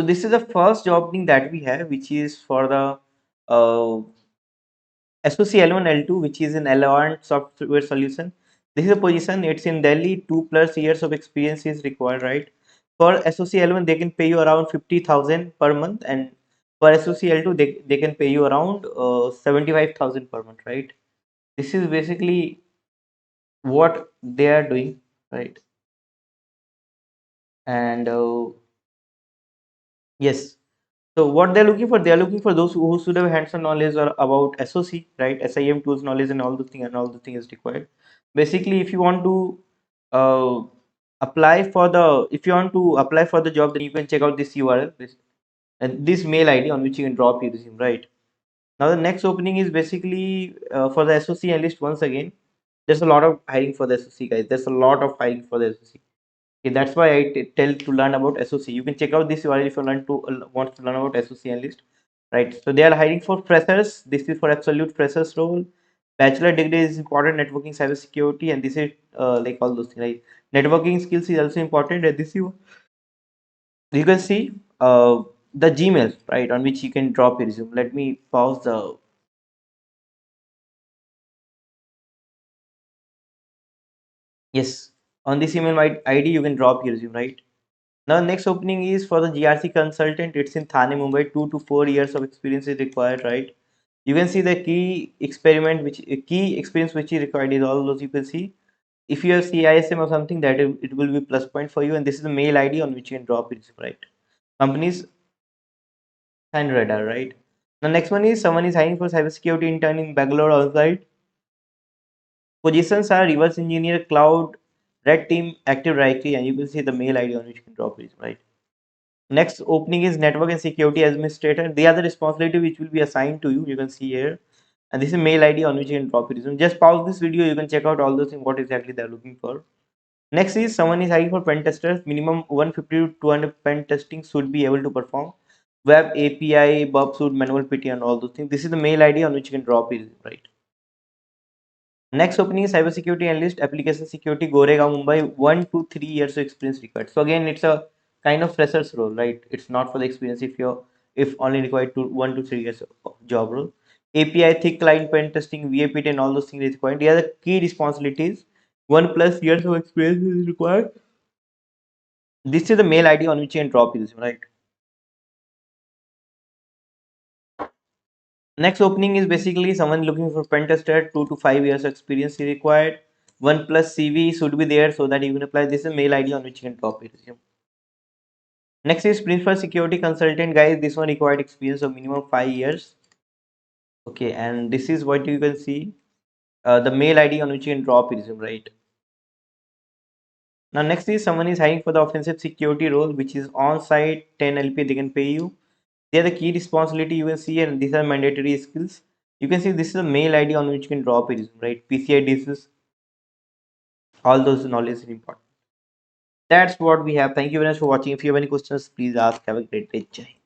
So this is the first job opening that we have, which is for the uh, SOC L1 L2, which is an L1 software solution. This is a position. It's in Delhi. 2+ years of experience is required, right? For SOC L1, they can pay you around 50,000 per month, and for SOC L2, they can pay you around 75,000 per month, right? This is basically what they are doing, right? And yes. So what they're looking for, they are looking for those who should have hands-on knowledge or about SOC, right? SIM tools knowledge and all the thing and all the thing is required. Basically, if you want to uh, if you want to apply for the job, then you can check out this URL and this mail ID on which you can drop your resume, right? Now the next opening is basically for the SOC analyst once again. There's a lot of hiring for the SOC guys. There's a lot of hiring for the SOC. Okay, that's why I tell to learn about SOC. You can check out this URL if you want to learn about SOC analyst, right? So they are hiring for freshers. This is for absolute freshers role. Bachelor degree is important. Networking, cybersecurity, and this is like all those things. Right? Networking skills is also important. And this you can see the Gmail, right, on which you can drop your resume. Let me pause the. Yes, on this email ID you can drop your resume, right? Now, next opening is for the GRC consultant. It's in Thane, Mumbai. 2 to 4 years of experience is required, right? You can see the key experience which is required is all those you can see. If you have CISM or something, that it will be plus point for you. And this is the mail ID on which you can drop it, right? Companies and radar, right? The next one is someone is hiring for cybersecurity intern in Bangalore outside. Positions are reverse engineer, cloud, red team, active directory, and you can see the mail ID on which you can drop it, right? Next opening is network and security administrator. They are the responsibility which will be assigned to you. You can see here. And this is mail ID on which you can drop your resume. Just pause this video. You can check out all those things, what exactly they're looking for. Next is someone is hiring for pen testers. Minimum 150 to 200 pen testing should be able to perform. Web API, Bob suit, manual PT, and all those things. This is the mail ID on which you can drop it, right? Next opening is cybersecurity analyst, application security, Goregaon, Mumbai. 1 to 3 years of experience required. So again, it's a kind of freshers role, right? It's not for the experience if only required to 1 to 3 years of job role. API, thick client pen testing, VAPT, and all those things is required. They are the key responsibilities. 1+ years of experience is required. This is the mail ID on which you can drop this, right? Next opening is basically someone looking for pen tester. 2 to 5 years experience is required. 1+ CV should be there so that you can apply. This is mail ID on which you can drop it. Next is principal security consultant, guys. This one required experience of minimum 5 years. Okay, and this is what you can see. The mail ID on which you can drop it, right? Now next is someone is hiring for the offensive security role, which is on site 10 LP. They can pay you. They are the key responsibility you can see, and these are mandatory skills. You can see this is the mail ID on which you can drop it, right? PCI DSS, all those knowledge is important. That's what we have. Thank you very much for watching. If you have any questions, please ask. Have a great day. Jai.